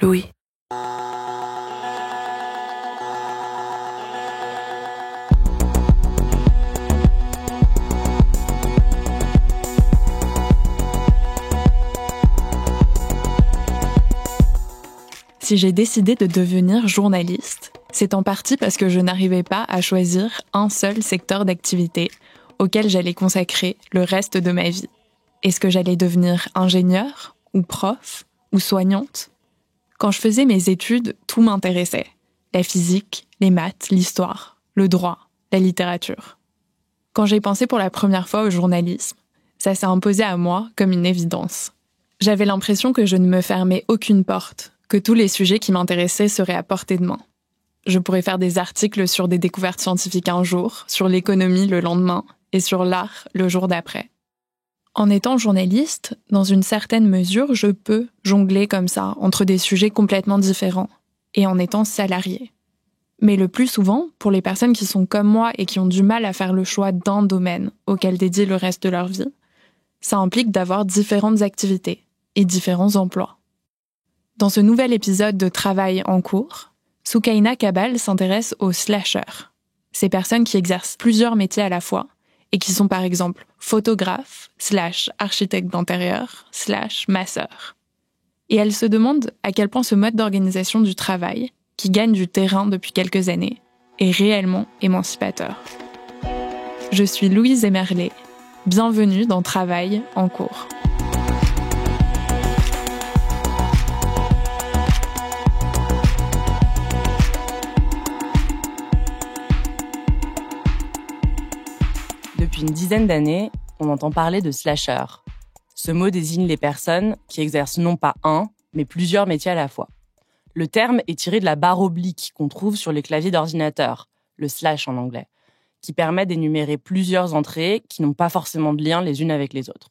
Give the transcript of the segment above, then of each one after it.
Louis. Si j'ai décidé de devenir journaliste, c'est en partie parce que je n'arrivais pas à choisir un seul secteur d'activité auquel j'allais consacrer le reste de ma vie. Est-ce que j'allais devenir ingénieur, ou prof, ou soignante ? Quand je faisais mes études, tout m'intéressait. La physique, les maths, l'histoire, le droit, la littérature. Quand j'ai pensé pour la première fois au journalisme, ça s'est imposé à moi comme une évidence. J'avais l'impression que je ne me fermais aucune porte, que tous les sujets qui m'intéressaient seraient à portée de main. Je pourrais faire des articles sur des découvertes scientifiques un jour, sur l'économie le lendemain et sur l'art le jour d'après. En étant journaliste, dans une certaine mesure, je peux jongler comme ça entre des sujets complètement différents et en étant salarié. Mais le plus souvent, pour les personnes qui sont comme moi et qui ont du mal à faire le choix d'un domaine auquel dédier le reste de leur vie, ça implique d'avoir différentes activités et différents emplois. Dans ce nouvel épisode de Travail en cours, Soukaina Kabal s'intéresse aux slashers, ces personnes qui exercent plusieurs métiers à la fois et qui sont par exemple photographes, /architectes d'intérieur, /masseurs. Et elle se demande à quel point ce mode d'organisation du travail, qui gagne du terrain depuis quelques années, est réellement émancipateur. Je suis Louise Emerlet, bienvenue dans Travail en cours. Depuis une dizaine d'années, on entend parler de slasher. Ce mot désigne les personnes qui exercent non pas un, mais plusieurs métiers à la fois. Le terme est tiré de la barre oblique qu'on trouve sur les claviers d'ordinateur, le slash en anglais, qui permet d'énumérer plusieurs entrées qui n'ont pas forcément de lien les unes avec les autres.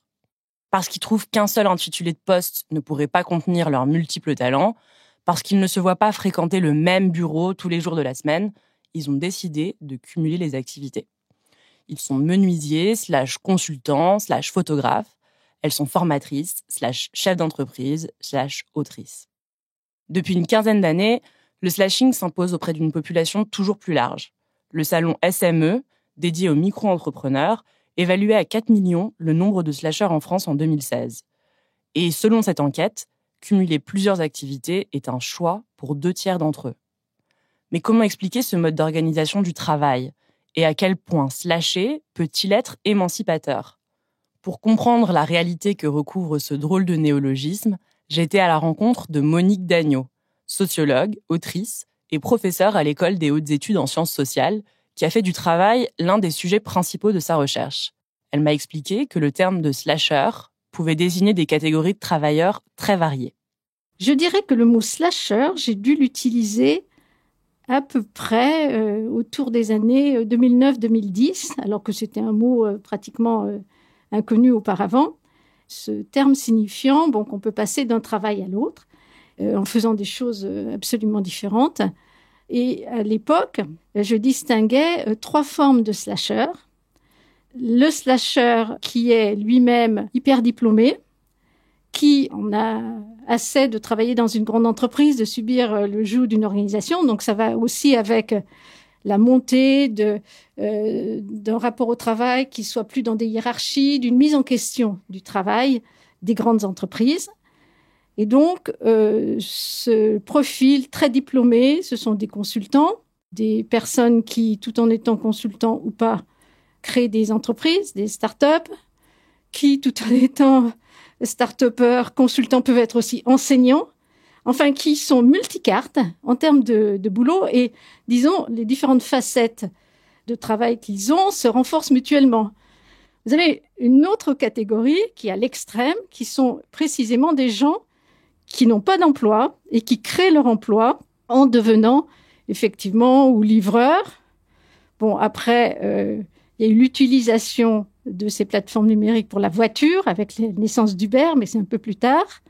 Parce qu'ils trouvent qu'un seul intitulé de poste ne pourrait pas contenir leurs multiples talents, parce qu'ils ne se voient pas fréquenter le même bureau tous les jours de la semaine, ils ont décidé de cumuler les activités. Ils sont menuisiers, /consultants, /photographes. Elles sont formatrices, /chefs d'entreprise, /autrices. Depuis une quinzaine d'années, le slashing s'impose auprès d'une population toujours plus large. Le salon SME, dédié aux micro-entrepreneurs, évaluait à 4 millions le nombre de slashers en France en 2016. Et selon cette enquête, cumuler plusieurs activités est un choix pour 2/3 d'entre eux. Mais comment expliquer ce mode d'organisation du travail ? Et à quel point slasher peut-il être émancipateur ? Pour comprendre la réalité que recouvre ce drôle de néologisme, j'ai été à la rencontre de Monique Dagneau, sociologue, autrice et professeure à l'École des hautes études en sciences sociales, qui a fait du travail l'un des sujets principaux de sa recherche. Elle m'a expliqué que le terme de slasher pouvait désigner des catégories de travailleurs très variées. Je dirais que le mot slasher, j'ai dû l'utiliser à peu près autour des années 2009-2010, alors que c'était un mot pratiquement inconnu auparavant. Ce terme signifiant qu'on peut passer d'un travail à l'autre en faisant des choses absolument différentes. Et à l'époque, je distinguais 3 formes de slasher. Le slasher qui est lui-même hyper diplômé, qui en a assez de travailler dans une grande entreprise, de subir le joug d'une organisation. Donc, ça va aussi avec la montée d'un rapport au travail qui soit plus dans des hiérarchies, d'une mise en question du travail des grandes entreprises. Et donc, ce profil très diplômé, ce sont des consultants, des personnes qui, tout en étant consultants ou pas, créent des entreprises, des start-up, qui, tout en étant start-upers, consultants, peuvent être aussi enseignants, enfin, qui sont multicartes en termes de boulot et, disons, les différentes facettes de travail qu'ils ont se renforcent mutuellement. Vous avez une autre catégorie qui est à l'extrême, qui sont précisément des gens qui n'ont pas d'emploi et qui créent leur emploi en devenant effectivement ou livreurs. Bon, après, il y a eu l'utilisation de ces plateformes numériques pour la voiture avec la naissance d'Uber, mais c'est un peu plus tard.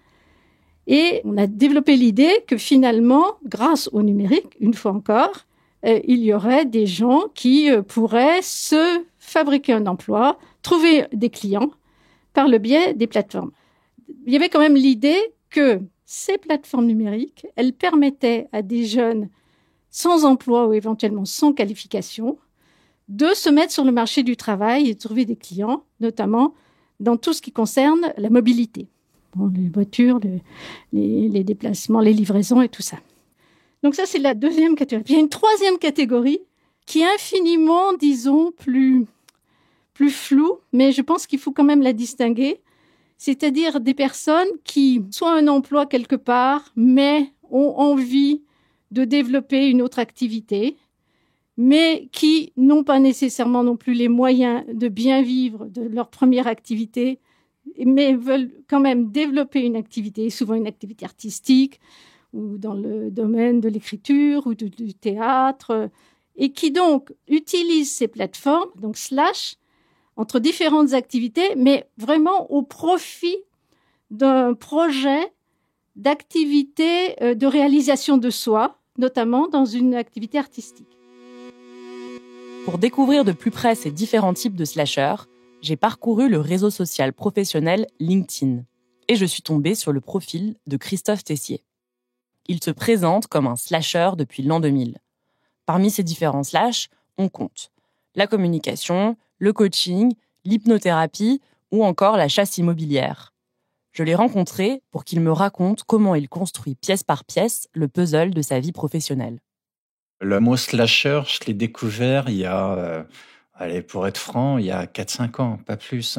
Et on a développé l'idée que finalement, grâce au numérique, une fois encore, il y aurait des gens qui pourraient se fabriquer un emploi, trouver des clients par le biais des plateformes. Il y avait quand même l'idée que ces plateformes numériques, elles permettaient à des jeunes sans emploi ou éventuellement sans qualification de se mettre sur le marché du travail et de trouver des clients, notamment dans tout ce qui concerne la mobilité. Les voitures, les déplacements, les livraisons et tout ça. Donc ça, c'est la deuxième catégorie. Puis il y a une troisième catégorie qui est infiniment, disons, plus floue, mais je pense qu'il faut quand même la distinguer. C'est-à-dire des personnes qui ont un emploi quelque part, mais ont envie de développer une autre activité, mais qui n'ont pas nécessairement non plus les moyens de bien vivre de leur première activité, mais veulent quand même développer une activité, souvent une activité artistique, ou dans le domaine de l'écriture ou du théâtre, et qui donc utilisent ces plateformes, donc Slash, entre différentes activités, mais vraiment au profit d'un projet d'activité de réalisation de soi, notamment dans une activité artistique. Pour découvrir de plus près ces différents types de slasheurs, j'ai parcouru le réseau social professionnel LinkedIn et je suis tombée sur le profil de Christophe Tessier. Il se présente comme un slasher depuis l'an 2000. Parmi ces différents slash, on compte la communication, le coaching, l'hypnothérapie ou encore la chasse immobilière. Je l'ai rencontré pour qu'il me raconte comment il construit pièce par pièce le puzzle de sa vie professionnelle. Le mot slasher, je l'ai découvert il y a, pour être franc, il y a 4-5 ans, pas plus.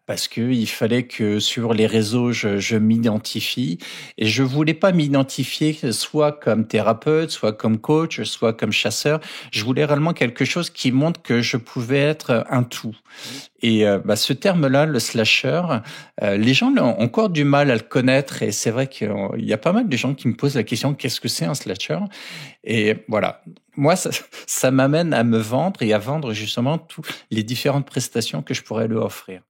Parce que il fallait que sur les réseaux, je m'identifie. Et je voulais pas m'identifier soit comme thérapeute, soit comme coach, soit comme chasseur. Je voulais réellement quelque chose qui montre que je pouvais être un tout. Et ce terme-là, le slasher, les gens ont encore du mal à le connaître. Et c'est vrai qu'il y a pas mal de gens qui me posent la question, qu'est-ce que c'est un slasher? Et voilà. Moi, ça m'amène à me vendre et à vendre justement toutes les différentes prestations que je pourrais lui offrir.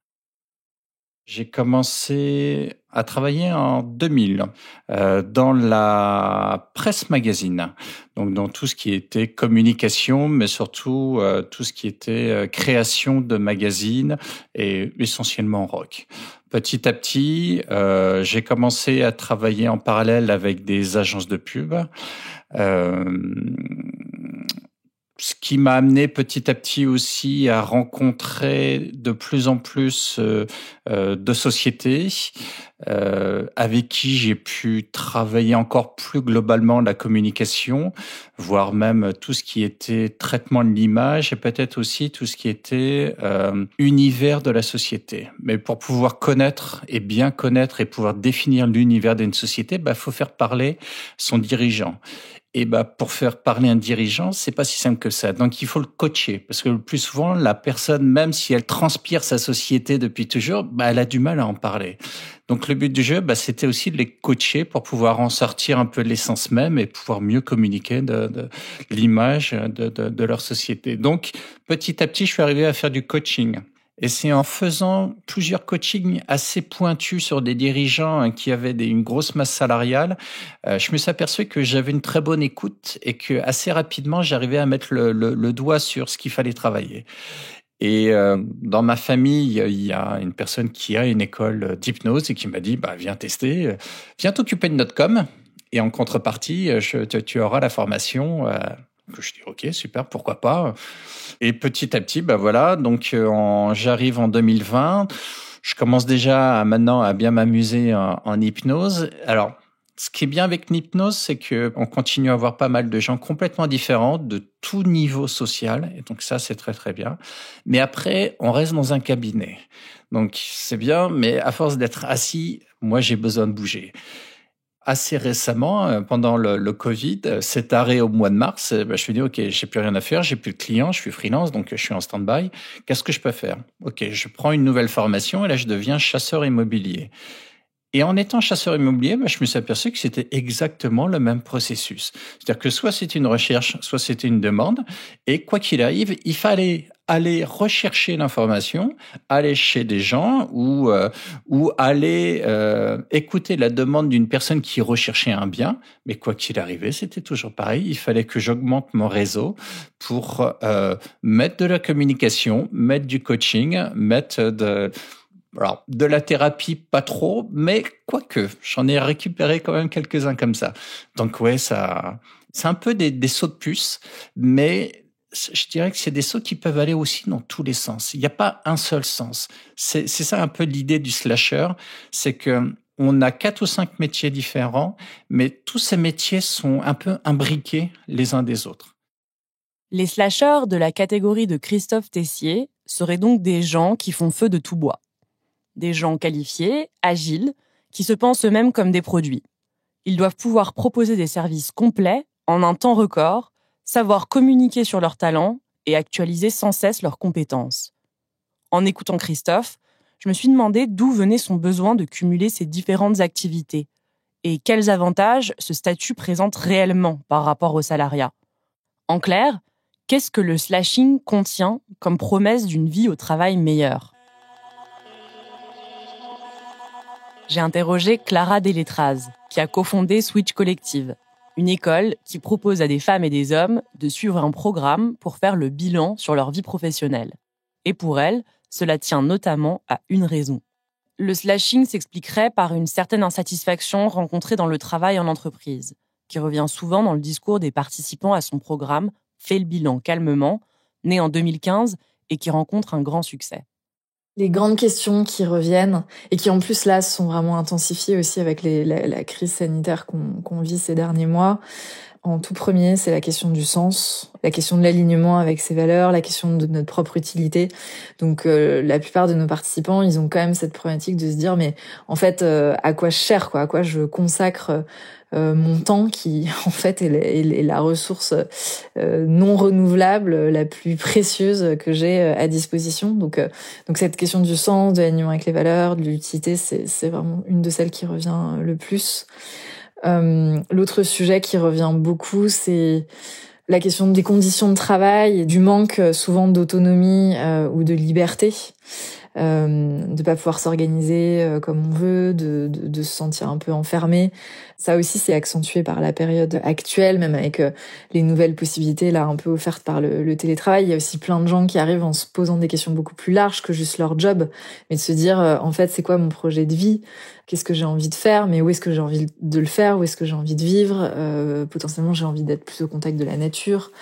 J'ai commencé à travailler en 2000 dans la presse magazine, donc dans tout ce qui était communication, mais surtout tout ce qui était création de magazines et essentiellement rock. Petit à petit, j'ai commencé à travailler en parallèle avec des agences de pub. Ce qui m'a amené petit à petit aussi à rencontrer de plus en plus de sociétés avec qui j'ai pu travailler encore plus globalement la communication, voire même tout ce qui était traitement de l'image et peut-être aussi tout ce qui était univers de la société. Mais pour pouvoir connaître et bien connaître et pouvoir définir l'univers d'une société, faut faire parler son dirigeant. Et pour faire parler un dirigeant, c'est pas si simple que ça. Donc il faut le coacher parce que le plus souvent la personne, même si elle transpire sa société depuis toujours, elle a du mal à en parler. Donc le but du jeu, c'était aussi de les coacher pour pouvoir en sortir un peu de l'essence même et pouvoir mieux communiquer de l'image de leur société. Donc petit à petit, je suis arrivé à faire du coaching. Et c'est en faisant plusieurs coachings assez pointus sur des dirigeants qui avaient une grosse masse salariale, je me suis aperçu que j'avais une très bonne écoute et que assez rapidement, j'arrivais à mettre le doigt sur ce qu'il fallait travailler. Et dans ma famille, il y a une personne qui a une école d'hypnose et qui m'a dit viens tester, viens t'occuper de notre com et en contrepartie, tu auras la formation. Je dis ok, super, pourquoi pas. Et petit à petit, donc j'arrive en 2020, je commence déjà maintenant à bien m'amuser en hypnose. Alors, ce qui est bien avec l'hypnose, c'est que on continue à avoir pas mal de gens complètement différents, de tout niveau social, et donc ça c'est très très bien. Mais après, on reste dans un cabinet, donc c'est bien, mais à force d'être assis, moi j'ai besoin de bouger. Assez récemment, pendant le Covid, cet arrêt au mois de mars, je me suis dit, OK, j'ai plus rien à faire, j'ai plus de clients, je suis freelance, donc je suis en stand-by. Qu'est-ce que je peux faire? OK, je prends une nouvelle formation et là, je deviens chasseur immobilier. Et en étant chasseur immobilier, je me suis aperçu que c'était exactement le même processus. C'est-à-dire que soit c'était une recherche, soit c'était une demande. Et quoi qu'il arrive, il fallait aller rechercher l'information, aller chez des gens ou aller écouter la demande d'une personne qui recherchait un bien. Mais quoi qu'il arrivait, c'était toujours pareil. Il fallait que j'augmente mon réseau pour mettre de la communication, mettre du coaching, mettre Alors, de la thérapie, pas trop, mais quoique, j'en ai récupéré quand même quelques-uns comme ça. Donc ouais, ça, c'est un peu des sauts de puce, mais je dirais que c'est des sauts qui peuvent aller aussi dans tous les sens. Il n'y a pas un seul sens. C'est ça un peu l'idée du slasher, c'est que on a 4 ou 5 métiers différents, mais tous ces métiers sont un peu imbriqués les uns des autres. Les slasheurs de la catégorie de Christophe Tessier seraient donc des gens qui font feu de tout bois. Des gens qualifiés, agiles, qui se pensent eux-mêmes comme des produits. Ils doivent pouvoir proposer des services complets en un temps record, savoir communiquer sur leurs talents et actualiser sans cesse leurs compétences. En écoutant Christophe, je me suis demandé d'où venait son besoin de cumuler ces différentes activités et quels avantages ce statut présente réellement par rapport au salariat. En clair, qu'est-ce que le slashing contient comme promesse d'une vie au travail meilleure ? J'ai interrogé Clara Deletraz, qui a cofondé Switch Collective, une école qui propose à des femmes et des hommes de suivre un programme pour faire le bilan sur leur vie professionnelle. Et pour elle, cela tient notamment à une raison. Le slashing s'expliquerait par une certaine insatisfaction rencontrée dans le travail en entreprise, qui revient souvent dans le discours des participants à son programme « Fais le bilan calmement », né en 2015 et qui rencontre un grand succès. Les grandes questions qui reviennent et qui en plus là sont vraiment intensifiées aussi avec la crise sanitaire qu'on vit ces derniers mois. En tout premier, c'est la question du sens, la question de l'alignement avec ses valeurs, la question de notre propre utilité. Donc la plupart de nos participants, ils ont quand même cette problématique de se dire mais en fait à quoi je sers quoi, à quoi je consacre mon temps qui en fait est la ressource non renouvelable la plus précieuse que j'ai à disposition. Donc cette question du sens, de l'alignement avec les valeurs, de l'utilité, c'est vraiment une de celles qui revient le plus. L'autre sujet qui revient beaucoup, c'est la question des conditions de travail et du manque souvent d'autonomie ou de liberté. De pas pouvoir s'organiser comme on veut, de se sentir un peu enfermé. Ça aussi, c'est accentué par la période actuelle, même avec les nouvelles possibilités là un peu offertes par le télétravail. Il y a aussi plein de gens qui arrivent en se posant des questions beaucoup plus larges que juste leur job, mais de se dire en fait, c'est quoi mon projet de vie ? Qu'est-ce que j'ai envie de faire ? Mais où est-ce que j'ai envie de le faire ? Où est-ce que j'ai envie de vivre ? Potentiellement, j'ai envie d'être plus au contact de la nature,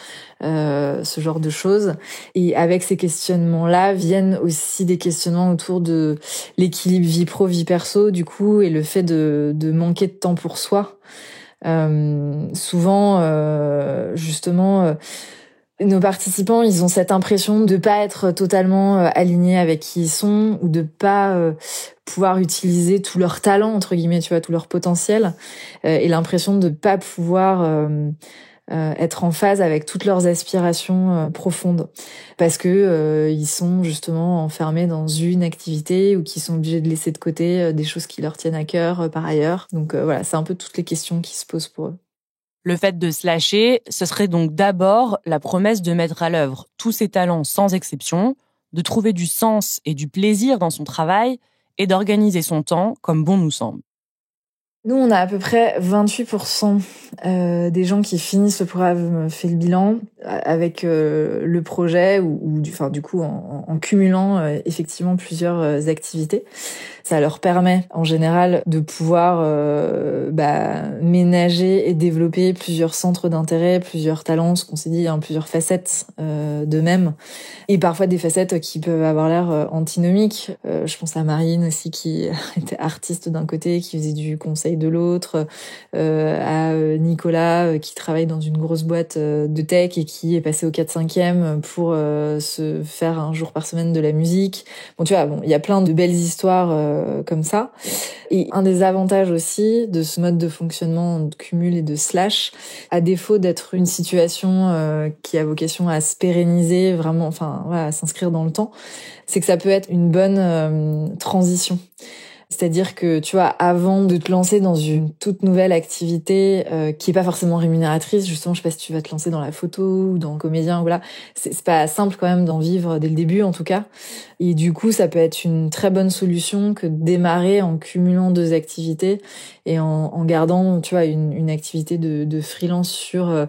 ce genre de choses. Et avec ces questionnements-là viennent aussi des questionnements autour de l'équilibre vie pro, vie perso, du coup, et le fait de manquer de temps pour soi. Souvent, justement, nos participants, ils ont cette impression de pas être totalement alignés avec qui ils sont ou de pas pouvoir utiliser tout leur talent, entre guillemets, tu vois, tout leur potentiel, et l'impression de pas pouvoir être en phase avec toutes leurs aspirations profondes parce que ils sont justement enfermés dans une activité ou qu'ils sont obligés de laisser de côté des choses qui leur tiennent à cœur par ailleurs. Donc voilà, c'est un peu toutes les questions qui se posent pour eux. Le fait de slasher, ce serait donc d'abord la promesse de mettre à l'œuvre tous ses talents sans exception, de trouver du sens et du plaisir dans son travail et d'organiser son temps comme bon nous semble. Nous, on a à peu près 28% des gens qui finissent le programme Fait le bilan avec le projet ou du coup en cumulant effectivement plusieurs activités. Ça leur permet en général de pouvoir ménager et développer plusieurs centres d'intérêt, plusieurs talents, ce qu'on s'est dit, plusieurs facettes d'eux-mêmes. Et parfois des facettes qui peuvent avoir l'air antinomiques. Je pense à Marine aussi qui était artiste d'un côté, qui faisait du conseil de l'autre, à Nicolas qui travaille dans une grosse boîte de tech et qui est passé au 4/5e pour se faire un jour par semaine de la musique. Bon, tu vois, il y a plein de belles histoires comme ça. Et un des avantages aussi de ce mode de fonctionnement de cumul et de slash, à défaut d'être une situation qui a vocation à se pérenniser vraiment, à s'inscrire dans le temps, c'est que ça peut être une bonne transition. C'est-à-dire que, tu vois, avant de te lancer dans une toute nouvelle activité qui est pas forcément rémunératrice, justement, je sais pas si tu vas te lancer dans la photo ou dans le comédien, voilà, c'est pas simple quand même d'en vivre dès le début, en tout cas. Et du coup, ça peut être une très bonne solution que de démarrer en cumulant deux activités et en gardant, tu vois, une activité de freelance sur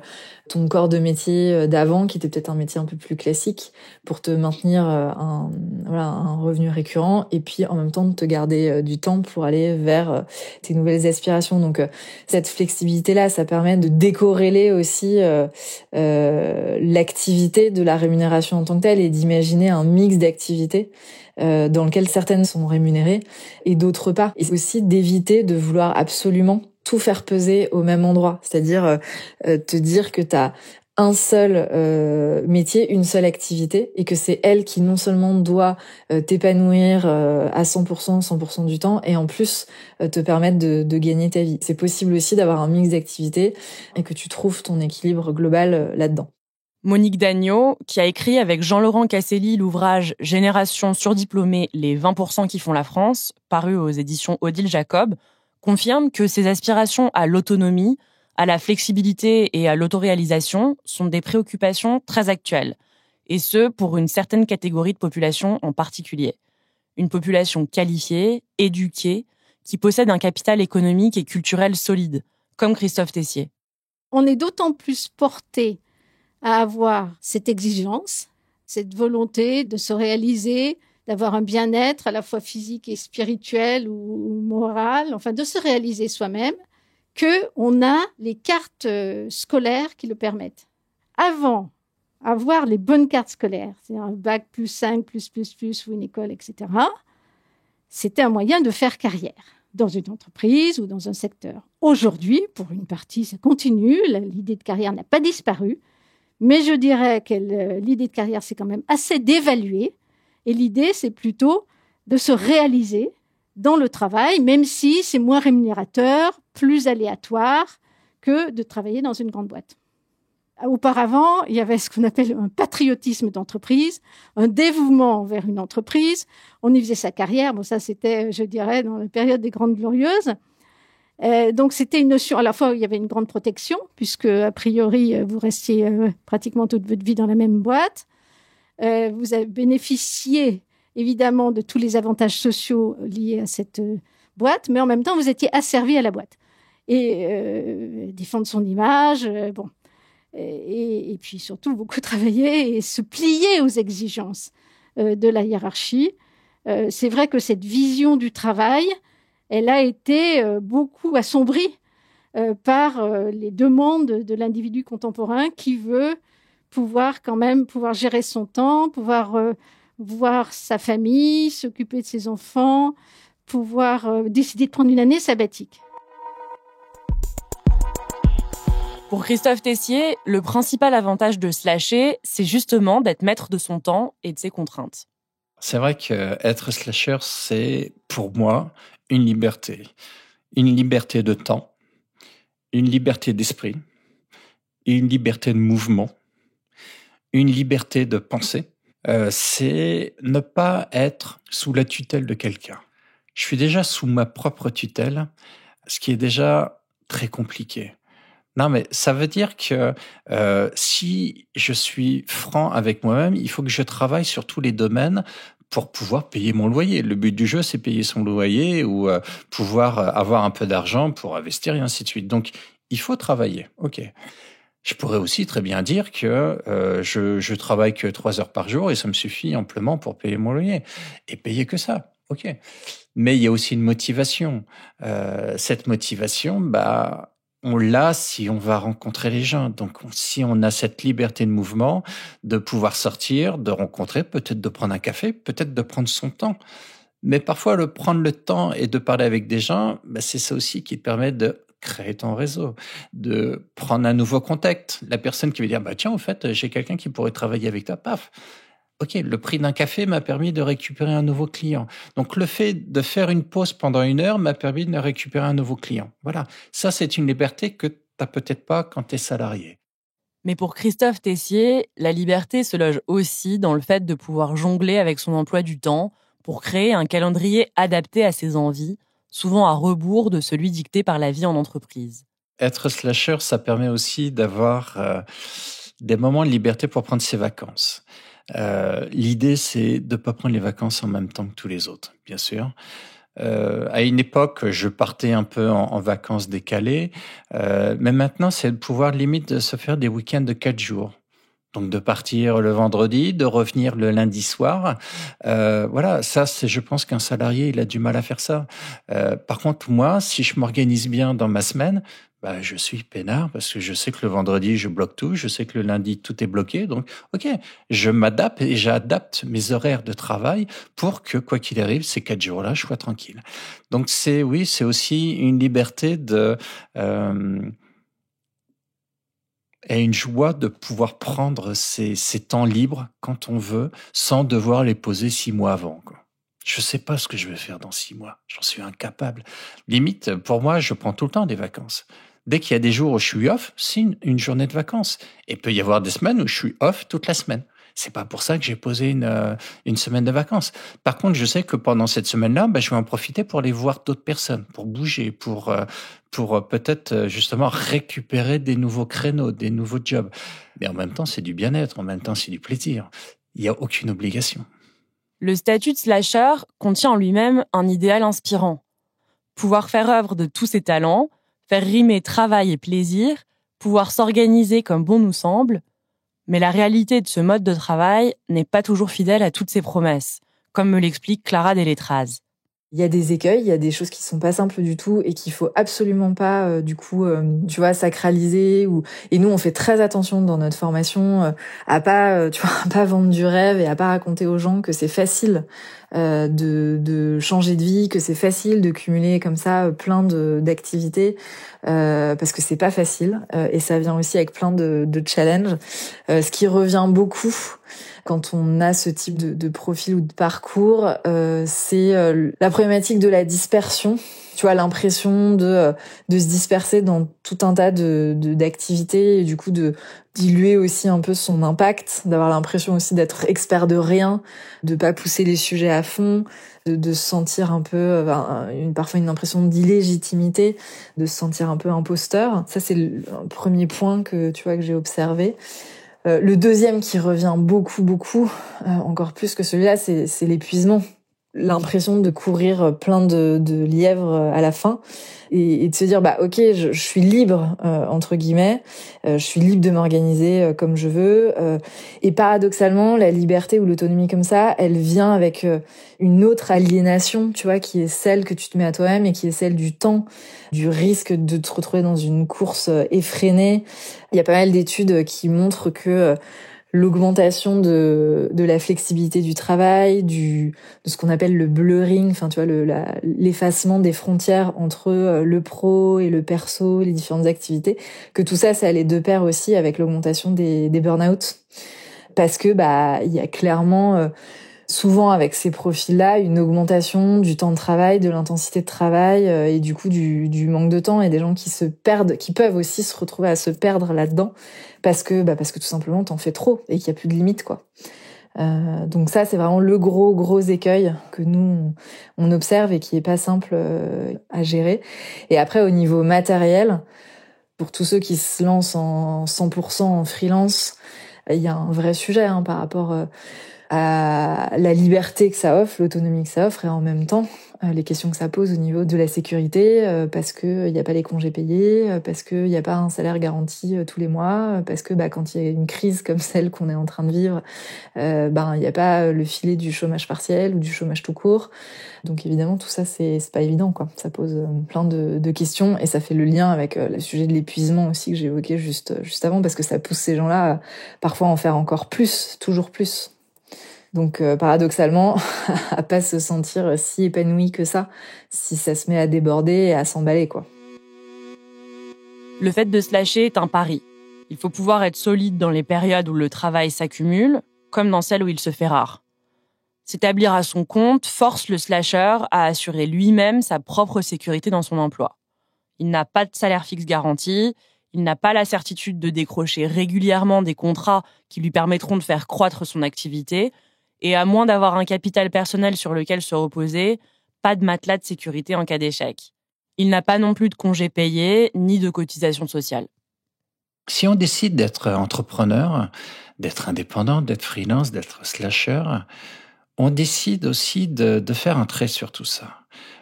ton corps de métier d'avant, qui était peut-être un métier un peu plus classique, pour te maintenir un revenu récurrent, et puis en même temps de te garder du temps pour aller vers tes nouvelles aspirations. Donc cette flexibilité-là, ça permet de décorréler aussi l'activité de la rémunération en tant que telle, et d'imaginer un mix d'activités dans lequel certaines sont rémunérées et d'autres pas. Et aussi d'éviter de vouloir absolument tout faire peser au même endroit. C'est-à-dire te dire que t'as un seul métier, une seule activité, et que c'est elle qui non seulement doit t'épanouir à 100% du temps, et en plus te permettre de gagner ta vie. C'est possible aussi d'avoir un mix d'activités et que tu trouves ton équilibre global là-dedans. Monique Dagneau, qui a écrit avec Jean-Laurent Casselli l'ouvrage « Génération surdiplômée, les 20% qui font la France », paru aux éditions Odile Jacob, confirme que ses aspirations à l'autonomie, à la flexibilité et à l'autoréalisation sont des préoccupations très actuelles, et ce, pour une certaine catégorie de population en particulier. Une population qualifiée, éduquée, qui possède un capital économique et culturel solide, comme Christophe Tessier. On est d'autant plus porté à avoir cette exigence, cette volonté de se réaliser, d'avoir un bien-être à la fois physique et spirituel ou moral, enfin de se réaliser soi-même, qu'on a les cartes scolaires qui le permettent. Avant, avoir les bonnes cartes scolaires, c'est-à-dire un bac +5, +++, ou une école, etc., c'était un moyen de faire carrière dans une entreprise ou dans un secteur. Aujourd'hui, pour une partie, ça continue, l'idée de carrière n'a pas disparu, mais je dirais que l'idée de carrière, c'est quand même assez dévalué. Et l'idée, c'est plutôt de se réaliser dans le travail, même si c'est moins rémunérateur, plus aléatoire que de travailler dans une grande boîte. Auparavant, il y avait ce qu'on appelle un patriotisme d'entreprise, un dévouement envers une entreprise. On y faisait sa carrière. Bon, ça, c'était, je dirais, dans la période des Grandes Glorieuses. Donc, c'était une notion, à la fois, où il y avait une grande protection, puisque, a priori, vous restiez pratiquement toute votre vie dans la même boîte. Vous avez bénéficié, évidemment, de tous les avantages sociaux liés à cette boîte, mais en même temps, vous étiez asservi à la boîte. Et défendre son image, bon. Et puis, surtout, beaucoup travailler et se plier aux exigences de la hiérarchie. C'est vrai que cette vision du travail, elle a été beaucoup assombrie par les demandes de l'individu contemporain qui veut pouvoir gérer son temps, pouvoir voir sa famille, s'occuper de ses enfants, pouvoir décider de prendre une année sabbatique. Pour Christophe Tessier, le principal avantage de slasher, c'est justement d'être maître de son temps et de ses contraintes. C'est vrai qu'être slasher, c'est pour moi une liberté de temps, une liberté d'esprit, une liberté de mouvement, une liberté de penser. C'est ne pas être sous la tutelle de quelqu'un. Je suis déjà sous ma propre tutelle, ce qui est déjà très compliqué. Non, mais ça veut dire que si je suis franc avec moi-même, il faut que je travaille sur tous les domaines pour pouvoir payer mon loyer. Le but du jeu, c'est payer son loyer ou pouvoir avoir un peu d'argent pour investir et ainsi de suite. Donc, il faut travailler. OK. Je pourrais aussi très bien dire que je travaille que 3 heures par jour et ça me suffit amplement pour payer mon loyer. Et payer que ça. OK. Mais il y a aussi une motivation. Cette motivation, on l'a si on va rencontrer les gens. Donc, si on a cette liberté de mouvement, de pouvoir sortir, de rencontrer, peut-être de prendre un café, peut-être de prendre son temps. Mais parfois, prendre le temps et de parler avec des gens, c'est ça aussi qui te permet de créer ton réseau, de prendre un nouveau contact. La personne qui veut dire, tiens, en fait, j'ai quelqu'un qui pourrait travailler avec toi, paf. OK, le prix d'un café m'a permis de récupérer un nouveau client. Donc, le fait de faire une pause pendant 1 heure m'a permis de récupérer un nouveau client. Voilà. Ça, c'est une liberté que tu n'as peut-être pas quand tu es salarié. Mais pour Christophe Tessier, la liberté se loge aussi dans le fait de pouvoir jongler avec son emploi du temps pour créer un calendrier adapté à ses envies, souvent à rebours de celui dicté par la vie en entreprise. Être slasher, ça permet aussi d'avoir des moments de liberté pour prendre ses vacances. L'idée, c'est de ne pas prendre les vacances en même temps que tous les autres, bien sûr. À une époque, je partais un peu en vacances décalées, mais maintenant, c'est de pouvoir limite de se faire des week-ends de 4 jours. Donc de partir le vendredi, de revenir le lundi soir. Voilà, ça, je pense qu'un salarié, il a du mal à faire ça. Par contre, moi, si je m'organise bien dans ma semaine, je suis peinard parce que je sais que le vendredi, je bloque tout. Je sais que le lundi, tout est bloqué. Donc, OK, je m'adapte et j'adapte mes horaires de travail pour que, quoi qu'il arrive, ces 4 jours-là, je sois tranquille. Donc, c'est aussi une liberté et une joie de pouvoir prendre ces temps libres quand on veut, sans devoir les poser 6 mois avant, quoi. Je sais pas ce que je vais faire dans 6 mois. J'en suis incapable. Limite, pour moi, je prends tout le temps des vacances. Dès qu'il y a des jours où je suis off, c'est une journée de vacances. Et il peut y avoir des semaines où je suis off toute la semaine. C'est pas pour ça que j'ai posé une semaine de vacances. Par contre, je sais que pendant cette semaine-là, je vais en profiter pour aller voir d'autres personnes, pour bouger, pour peut-être justement récupérer des nouveaux créneaux, des nouveaux jobs. Mais en même temps, c'est du bien-être, en même temps, c'est du plaisir. Il n'y a aucune obligation. Le statut de slasher contient en lui-même un idéal inspirant. Pouvoir faire œuvre de tous ses talents, faire rimer travail et plaisir, pouvoir s'organiser comme bon nous semble. Mais la réalité de ce mode de travail n'est pas toujours fidèle à toutes ses promesses, comme me l'explique Clara Deletraz. Il y a des écueils, il y a des choses qui sont pas simples du tout et qu'il faut absolument pas, sacraliser. Et nous, on fait très attention dans notre formation à pas vendre du rêve et à pas raconter aux gens que c'est facile de changer de vie, que c'est facile de cumuler comme ça plein d'activités, parce que c'est pas facile et ça vient aussi avec plein de challenges. Ce qui revient beaucoup quand on a ce type de profil ou de parcours, c'est la problématique de la dispersion. Tu vois, l'impression de se disperser dans tout un tas d'activités et du coup de diluer aussi un peu son impact, d'avoir l'impression aussi d'être expert de rien, de pas pousser les sujets à fond, de se sentir un peu parfois une impression d'illégitimité, de se sentir un peu imposteur. Ça, c'est le premier point que j'ai observé. Le deuxième qui revient beaucoup, encore plus que celui-là, c'est l'épuisement. L'impression de courir plein de lièvres à la fin et de se dire ok, je suis libre entre guillemets, je suis libre de m'organiser comme je veux, et paradoxalement la liberté ou l'autonomie comme ça, elle vient avec une autre aliénation, tu vois, qui est celle que tu te mets à toi-même et qui est celle du temps, du risque de te retrouver dans une course effrénée. Il y a pas mal d'études qui montrent que l'augmentation de la flexibilité du travail, de ce qu'on appelle le blurring, l'effacement des frontières entre le pro et le perso, les différentes activités, que tout ça allait de pair aussi avec l'augmentation des burn-out. Parce que il y a clairement souvent avec ces profils-là une augmentation du temps de travail, de l'intensité de travail et du coup du manque de temps, et des gens qui se perdent, qui peuvent aussi se retrouver à se perdre là-dedans parce que tout simplement t'en fais trop et qu'il y a plus de limite, quoi. Donc ça, c'est vraiment le gros écueil que nous on observe et qui est pas simple à gérer. Et après, au niveau matériel, pour tous ceux qui se lancent en 100% en freelance, il y a un vrai sujet par rapport à la liberté que ça offre, l'autonomie que ça offre, et en même temps les questions que ça pose au niveau de la sécurité, parce que il y a pas les congés payés, parce que il y a pas un salaire garanti tous les mois, parce que quand il y a une crise comme celle qu'on est en train de vivre, il y a pas le filet du chômage partiel ou du chômage tout court. Donc évidemment tout ça c'est pas évident, quoi. Ça pose plein de questions, et ça fait le lien avec le sujet de l'épuisement aussi que j'ai évoqué juste avant, parce que ça pousse ces gens-là à parfois en faire encore plus, toujours plus. Donc paradoxalement, à pas se sentir si épanoui que ça, si ça se met à déborder et à s'emballer, quoi. Le fait de se lâcher est un pari. Il faut pouvoir être solide dans les périodes où le travail s'accumule, comme dans celles où il se fait rare. S'établir à son compte force le slasher à assurer lui-même sa propre sécurité dans son emploi. Il n'a pas de salaire fixe garanti, il n'a pas la certitude de décrocher régulièrement des contrats qui lui permettront de faire croître son activité, et à moins d'avoir un capital personnel sur lequel se reposer, pas de matelas de sécurité en cas d'échec. Il n'a pas non plus de congés payés, ni de cotisations sociales. Si on décide d'être entrepreneur, d'être indépendant, d'être freelance, d'être slasher, on décide aussi de faire un trait sur tout ça.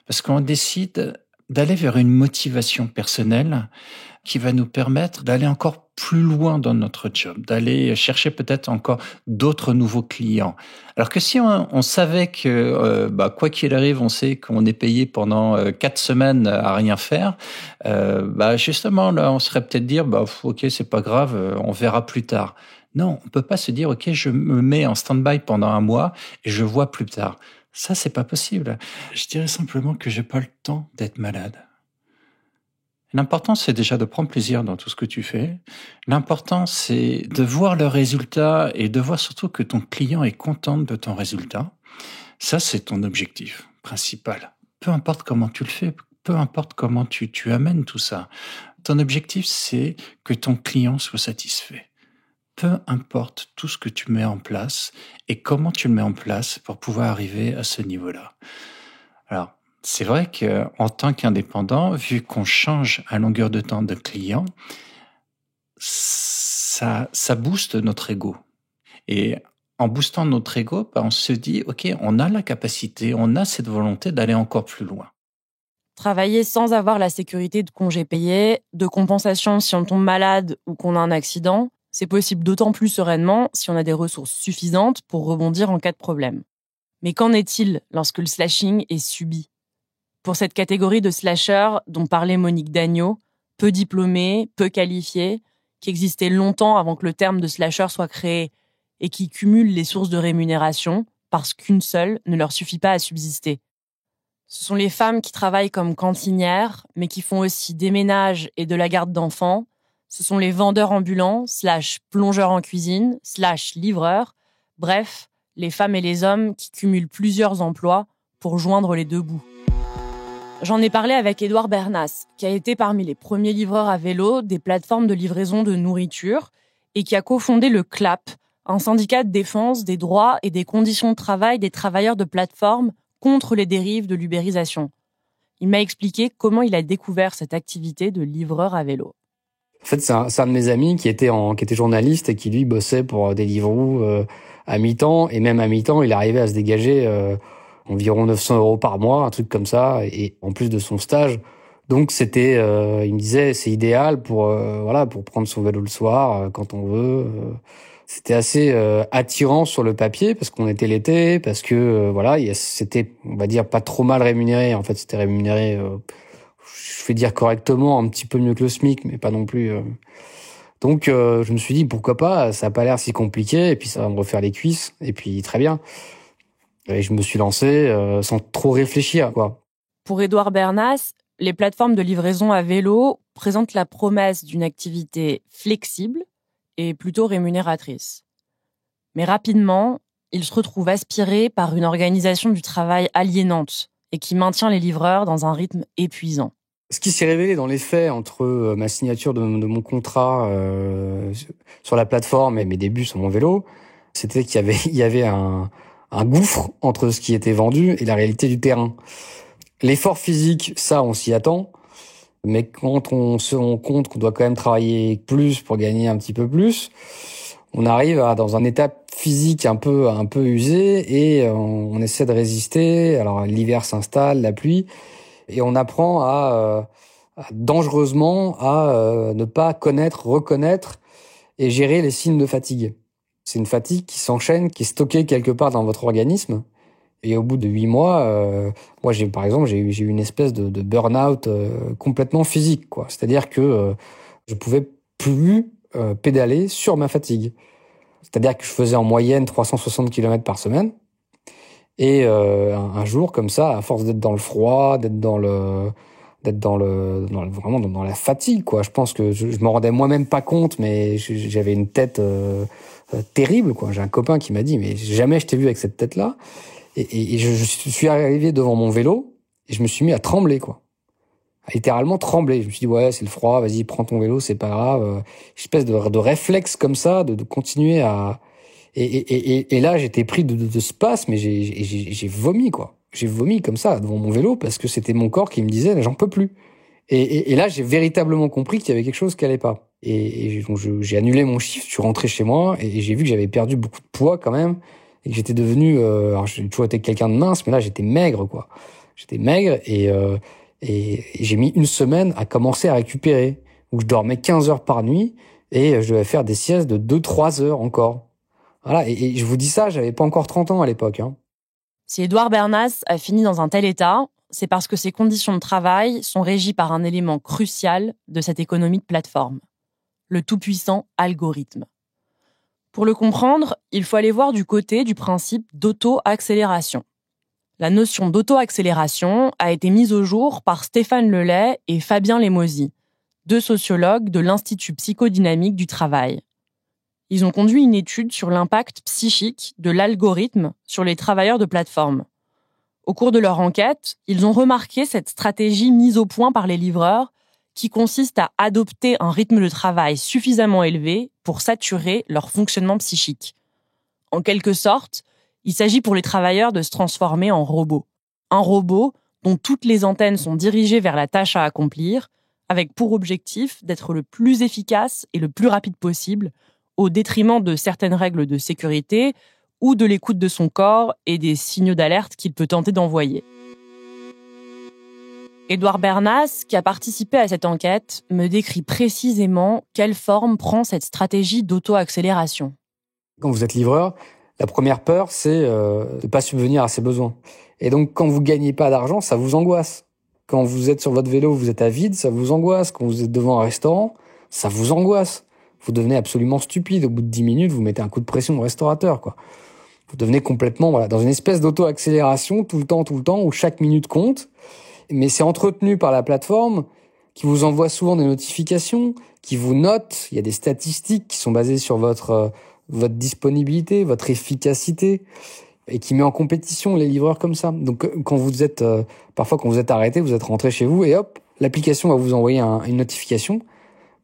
parce qu'on décide d'aller vers une motivation personnelle qui va nous permettre d'aller encore plus loin dans notre job, d'aller chercher peut-être encore d'autres nouveaux clients. Alors que si on savait que, quoi qu'il arrive, on sait qu'on est payé pendant 4 semaines à rien faire, justement, là, on serait peut-être dire, ok, c'est pas grave, on verra plus tard. Non, on peut pas se dire, ok, je me mets en stand-by pendant 1 mois et je vois plus tard. Ça, c'est pas possible. Je dirais simplement que j'ai pas le temps d'être malade. L'important, c'est déjà de prendre plaisir dans tout ce que tu fais. L'important, c'est de voir le résultat et de voir surtout que ton client est content de ton résultat. Ça, c'est ton objectif principal. Peu importe comment tu le fais, peu importe comment tu amènes tout ça. Ton objectif, c'est que ton client soit satisfait. Peu importe tout ce que tu mets en place et comment tu le mets en place pour pouvoir arriver à ce niveau-là. Alors, c'est vrai qu'en tant qu'indépendant, vu qu'on change à longueur de temps de client, ça booste notre ego. Et en boostant notre ego, on se dit, ok, on a la capacité, on a cette volonté d'aller encore plus loin. Travailler sans avoir la sécurité de congés payés, de compensation si on tombe malade ou qu'on a un accident, c'est possible d'autant plus sereinement si on a des ressources suffisantes pour rebondir en cas de problème. Mais qu'en est-il lorsque le slashing est subi ? Pour cette catégorie de slasheurs dont parlait Monique Dagneau, peu diplômés, peu qualifiés, qui existaient longtemps avant que le terme de slasher soit créé et qui cumulent les sources de rémunération parce qu'une seule ne leur suffit pas à subsister. Ce sont les femmes qui travaillent comme cantinières, mais qui font aussi des ménages et de la garde d'enfants. Ce sont les vendeurs ambulants, /plongeurs en cuisine, /livreurs. Bref, les femmes et les hommes qui cumulent plusieurs emplois pour joindre les deux bouts. J'en ai parlé avec Édouard Bernas, qui a été parmi les premiers livreurs à vélo des plateformes de livraison de nourriture et qui a cofondé le CLAP, un syndicat de défense des droits et des conditions de travail des travailleurs de plateforme contre les dérives de l'ubérisation. Il m'a expliqué comment il a découvert cette activité de livreur à vélo. En fait, c'est un de mes amis qui était journaliste et qui, lui, bossait pour Deliveroo à mi-temps. Et même à mi-temps, il arrivait à se dégager environ 900 € par mois, un truc comme ça, et en plus de son stage. Donc c'était, il me disait, c'est idéal pour prendre son vélo le soir quand on veut. C'était assez attirant sur le papier parce qu'on était l'été, parce que c'était, on va dire, pas trop mal rémunéré. En fait, c'était rémunéré, je vais dire correctement, un petit peu mieux que le SMIC, mais pas non plus. Donc je me suis dit pourquoi pas, ça a pas l'air si compliqué, et puis ça va me refaire les cuisses, et puis très bien. Et je me suis lancé sans trop réfléchir, quoi. Pour Édouard Bernas, les plateformes de livraison à vélo présentent la promesse d'une activité flexible et plutôt rémunératrice. Mais rapidement, il se retrouve aspiré par une organisation du travail aliénante et qui maintient les livreurs dans un rythme épuisant. Ce qui s'est révélé dans les faits entre ma signature de mon contrat sur la plateforme et mes débuts sur mon vélo, c'était qu'il y avait un gouffre entre ce qui était vendu et la réalité du terrain. L'effort physique, ça, on s'y attend. Mais quand on se rend compte qu'on doit quand même travailler plus pour gagner un petit peu plus, on arrive dans un état physique un peu usé et on essaie de résister. Alors l'hiver s'installe, la pluie, et on apprend dangereusement à ne pas reconnaître et gérer les signes de fatigue. C'est une fatigue qui s'enchaîne, qui est stockée quelque part dans votre organisme. Et au bout de 8 mois, moi par exemple j'ai eu une espèce de burn-out complètement physique, quoi. C'est-à-dire que je pouvais plus pédaler sur ma fatigue. C'est-à-dire que je faisais en moyenne 360 km par semaine. Et un jour comme ça, à force d'être dans le froid, d'être dans la fatigue, quoi. Je pense que je m'en rendais moi-même pas compte, mais j'avais une tête terrible, quoi. J'ai un copain qui m'a dit mais jamais je t'ai vu avec cette tête-là. Et je suis arrivé devant mon vélo et je me suis mis à trembler, quoi. À littéralement trembler. Je me suis dit, ouais, c'est le froid, vas-y, prends ton vélo, c'est pas grave. Une espèce de réflexe comme ça, de continuer à... Et là, j'étais pris de spasme, mais j'ai vomi, quoi. J'ai vomi comme ça devant mon vélo parce que c'était mon corps qui me disait, j'en peux plus. Et là, j'ai véritablement compris qu'il y avait quelque chose qui allait pas. Et donc, j'ai annulé mon shift, je suis rentré chez moi et j'ai vu que j'avais perdu beaucoup de poids quand même. Et que j'étais devenu, alors j'ai toujours été quelqu'un de mince, mais là j'étais maigre, quoi. J'étais maigre et j'ai mis 1 semaine à commencer à récupérer, où je dormais 15 heures par nuit et je devais faire des siestes de 2-3 heures encore. Voilà, et je vous dis ça, j'avais pas encore 30 ans à l'époque. Si Édouard Bernas a fini dans un tel état, c'est parce que ses conditions de travail sont régies par un élément crucial de cette économie de plateforme, le tout-puissant algorithme. Pour le comprendre, il faut aller voir du côté du principe d'auto-accélération. La notion d'auto-accélération a été mise au jour par Stéphane Lelay et Fabien Lemosy, 2 sociologues de l'Institut psychodynamique du travail. Ils ont conduit une étude sur l'impact psychique de l'algorithme sur les travailleurs de plateforme. Au cours de leur enquête, ils ont remarqué cette stratégie mise au point par les livreurs qui consiste à adopter un rythme de travail suffisamment élevé pour saturer leur fonctionnement psychique. En quelque sorte, il s'agit pour les travailleurs de se transformer en robots. Un robot dont toutes les antennes sont dirigées vers la tâche à accomplir, avec pour objectif d'être le plus efficace et le plus rapide possible, au détriment de certaines règles de sécurité ou de l'écoute de son corps et des signaux d'alerte qu'il peut tenter d'envoyer. Édouard Bernas, qui a participé à cette enquête, me décrit précisément quelle forme prend cette stratégie d'auto-accélération. Quand vous êtes livreur, la première peur, c'est de pas subvenir à ses besoins. Et donc, quand vous gagnez pas d'argent, ça vous angoisse. Quand vous êtes sur votre vélo, vous êtes à vide, ça vous angoisse. Quand vous êtes devant un restaurant, ça vous angoisse. Vous devenez absolument stupide. Au bout de 10 minutes, vous mettez un coup de pression au restaurateur, quoi. Vous devenez complètement, dans une espèce d'auto-accélération tout le temps, où chaque minute compte. Mais c'est entretenu par la plateforme qui vous envoie souvent des notifications, qui vous note. Il y a des statistiques qui sont basées sur votre disponibilité, votre efficacité, et qui met en compétition les livreurs comme ça. Donc, quand vous êtes arrêté, vous êtes rentré chez vous, et hop, l'application va vous envoyer une notification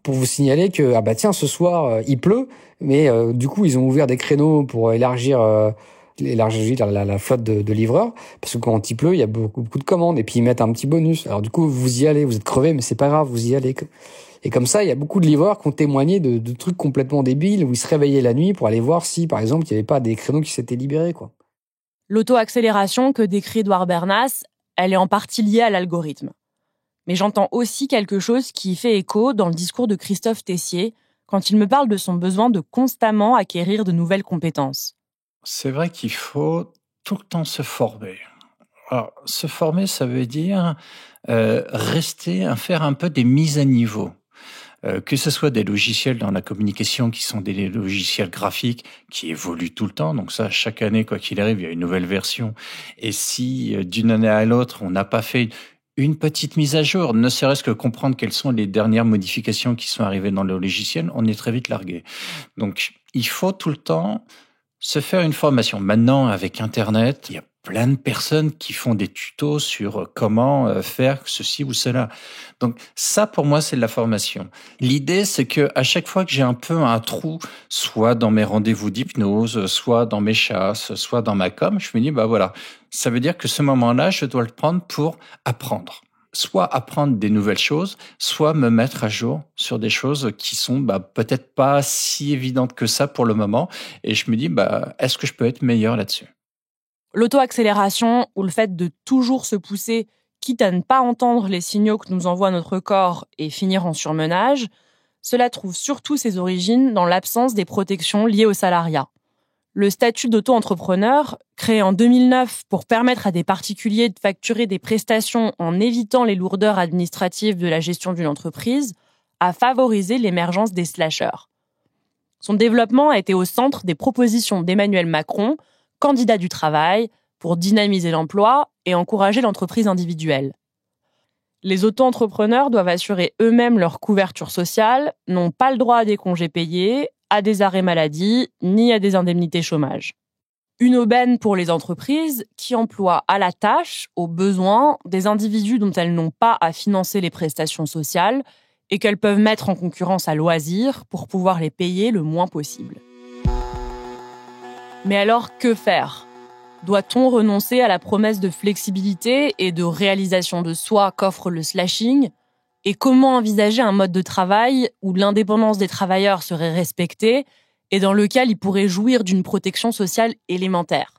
pour vous signaler que, ce soir, il pleut, mais du coup, ils ont ouvert des créneaux pour élargir la flotte de livreurs, parce que quand il pleut, il y a beaucoup de commandes, et puis ils mettent un petit bonus. Alors du coup, vous y allez, vous êtes crevé, mais c'est pas grave, vous y allez. Et comme ça, il y a beaucoup de livreurs qui ont témoigné de trucs complètement débiles, où ils se réveillaient la nuit pour aller voir si, par exemple, il n'y avait pas des créneaux qui s'étaient libérés, quoi. L'auto-accélération que décrit Édouard Bernas, elle est en partie liée à l'algorithme. Mais j'entends aussi quelque chose qui fait écho dans le discours de Christophe Tessier, quand il me parle de son besoin de constamment acquérir de nouvelles compétences. C'est vrai qu'il faut tout le temps se former. Alors, se former, ça veut dire faire un peu des mises à niveau. Que ce soit des logiciels dans la communication qui sont des logiciels graphiques qui évoluent tout le temps. Donc ça, chaque année, quoi qu'il arrive, il y a une nouvelle version. Et si d'une année à l'autre, on n'a pas fait une petite mise à jour, ne serait-ce que comprendre quelles sont les dernières modifications qui sont arrivées dans le logiciel, on est très vite largué. Donc, il faut tout le temps se faire une formation. Maintenant, avec Internet, il y a plein de personnes qui font des tutos sur comment faire ceci ou cela. Donc ça, pour moi, c'est de la formation. L'idée, c'est que à chaque fois que j'ai un peu un trou, soit dans mes rendez-vous d'hypnose, soit dans mes chasses, soit dans ma com, je me dis, voilà, ça veut dire que ce moment-là, je dois le prendre pour apprendre. Soit apprendre des nouvelles choses, soit me mettre à jour sur des choses qui sont peut-être pas si évidentes que ça pour le moment. Et je me dis, est-ce que je peux être meilleur là-dessus ? L'auto-accélération ou le fait de toujours se pousser, quitte à ne pas entendre les signaux que nous envoie notre corps et finir en surmenage, cela trouve surtout ses origines dans l'absence des protections liées au salariat. Le statut d'auto-entrepreneur, créé en 2009 pour permettre à des particuliers de facturer des prestations en évitant les lourdeurs administratives de la gestion d'une entreprise, a favorisé l'émergence des slasheurs. Son développement a été au centre des propositions d'Emmanuel Macron, candidat du travail, pour dynamiser l'emploi et encourager l'entreprise individuelle. Les auto-entrepreneurs doivent assurer eux-mêmes leur couverture sociale, n'ont pas le droit à des congés payés, à des arrêts maladie, ni à des indemnités chômage. Une aubaine pour les entreprises qui emploient à la tâche, aux besoins, des individus dont elles n'ont pas à financer les prestations sociales et qu'elles peuvent mettre en concurrence à loisir pour pouvoir les payer le moins possible. Mais alors, que faire ? Doit-on renoncer à la promesse de flexibilité et de réalisation de soi qu'offre le slashing ? Et comment envisager un mode de travail où l'indépendance des travailleurs serait respectée et dans lequel ils pourraient jouir d'une protection sociale élémentaire ?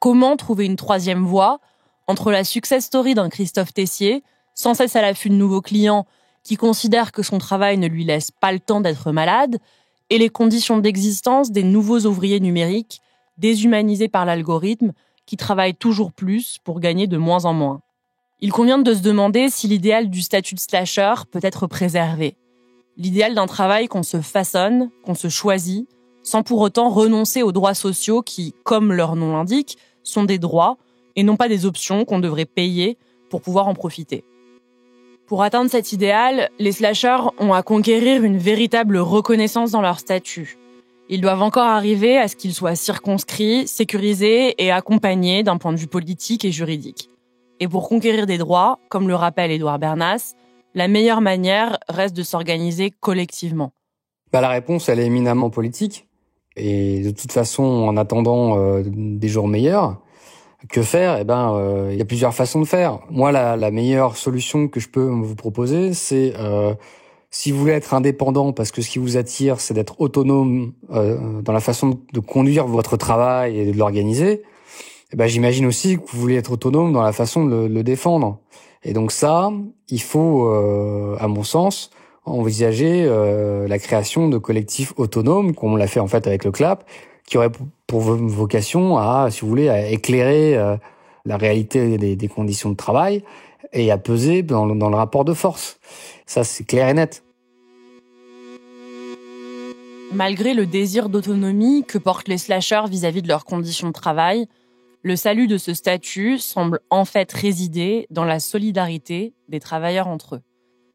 Comment trouver une troisième voie Entre la success story d'un Christophe Tessier, sans cesse à l'affût de nouveaux clients qui considèrent que son travail ne lui laisse pas le temps d'être malade, et les conditions d'existence des nouveaux ouvriers numériques, déshumanisés par l'algorithme, qui travaillent toujours plus pour gagner de moins en moins. Il convient de se demander si l'idéal du statut de slasher peut être préservé. L'idéal d'un travail qu'on se façonne, qu'on se choisit, sans pour autant renoncer aux droits sociaux qui, comme leur nom l'indique, sont des droits et non pas des options qu'on devrait payer pour pouvoir en profiter. Pour atteindre cet idéal, les slashers ont à conquérir une véritable reconnaissance dans leur statut. Ils doivent encore arriver à ce qu'ils soient circonscrits, sécurisés et accompagnés d'un point de vue politique et juridique. Et pour conquérir des droits, comme le rappelle Édouard Bernas, la meilleure manière reste de s'organiser collectivement. La réponse, elle est éminemment politique. Et de toute façon, en attendant des jours meilleurs, que faire ? Il y a plusieurs façons de faire. Moi, la meilleure solution que je peux vous proposer, c'est si vous voulez être indépendant, parce que ce qui vous attire, c'est d'être autonome dans la façon de conduire votre travail et de l'organiser, j'imagine aussi que vous voulez être autonome dans la façon de le défendre. Et donc ça, il faut, à mon sens, envisager la création de collectifs autonomes, comme on l'a fait en fait avec le CLAP, qui aurait pour vocation à, si vous voulez, à éclairer la réalité des conditions de travail et à peser dans le rapport de force. Ça, c'est clair et net. Malgré le désir d'autonomie que portent les slashers vis-à-vis de leurs conditions de travail, le salut de ce statut semble en fait résider dans la solidarité des travailleurs entre eux.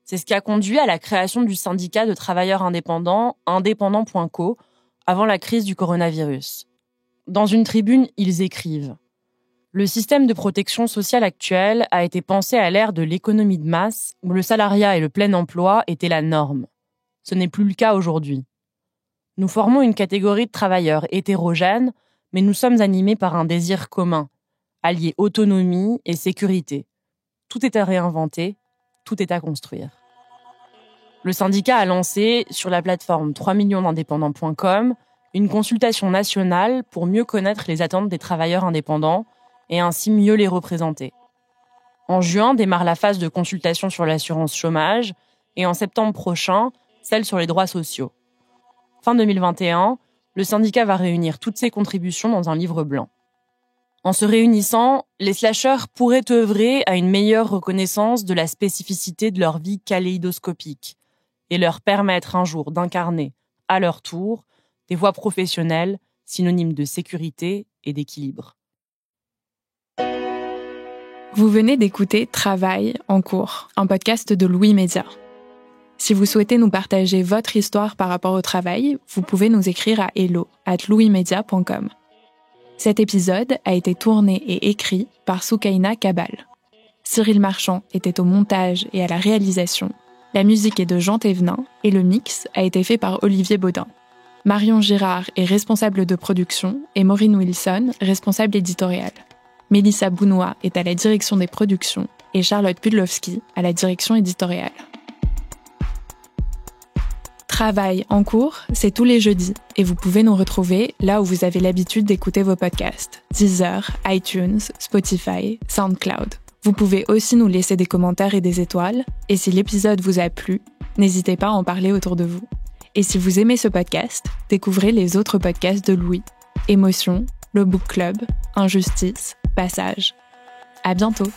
C'est ce qui a conduit à la création du syndicat de travailleurs indépendants, indépendants.co, avant la crise du coronavirus. Dans une tribune, ils écrivent « Le système de protection sociale actuel a été pensé à l'ère de l'économie de masse, où le salariat et le plein emploi étaient la norme. Ce n'est plus le cas aujourd'hui. Nous formons une catégorie de travailleurs hétérogènes, mais nous sommes animés par un désir commun, allié autonomie et sécurité. Tout est à réinventer, tout est à construire. » Le syndicat a lancé, sur la plateforme 3millionsdindépendants.com, une consultation nationale pour mieux connaître les attentes des travailleurs indépendants et ainsi mieux les représenter. En juin démarre la phase de consultation sur l'assurance chômage et en septembre prochain, celle sur les droits sociaux. Fin 2021, le syndicat va réunir toutes ses contributions dans un livre blanc. En se réunissant, les slashers pourraient œuvrer à une meilleure reconnaissance de la spécificité de leur vie kaléidoscopique et leur permettre un jour d'incarner, à leur tour, des voies professionnelles synonymes de sécurité et d'équilibre. Vous venez d'écouter Travail en cours, un podcast de Louis Média. Si vous souhaitez nous partager votre histoire par rapport au travail, vous pouvez nous écrire à hello@louismedia.com. Cet épisode a été tourné et écrit par Soukaina Kabal. Cyril Marchand était au montage et à la réalisation. La musique est de Jean Thévenin et le mix a été fait par Olivier Baudin. Marion Girard est responsable de production et Maureen Wilson, responsable éditoriale. Mélissa Bounois est à la direction des productions et Charlotte Pudlowski à la direction éditoriale. Travail en cours, c'est tous les jeudis et vous pouvez nous retrouver là où vous avez l'habitude d'écouter vos podcasts. Deezer, iTunes, Spotify, SoundCloud. Vous pouvez aussi nous laisser des commentaires et des étoiles. Et si l'épisode vous a plu, n'hésitez pas à en parler autour de vous. Et si vous aimez ce podcast, découvrez les autres podcasts de Louis. Émotion, le Book Club, Injustice, Passage. À bientôt!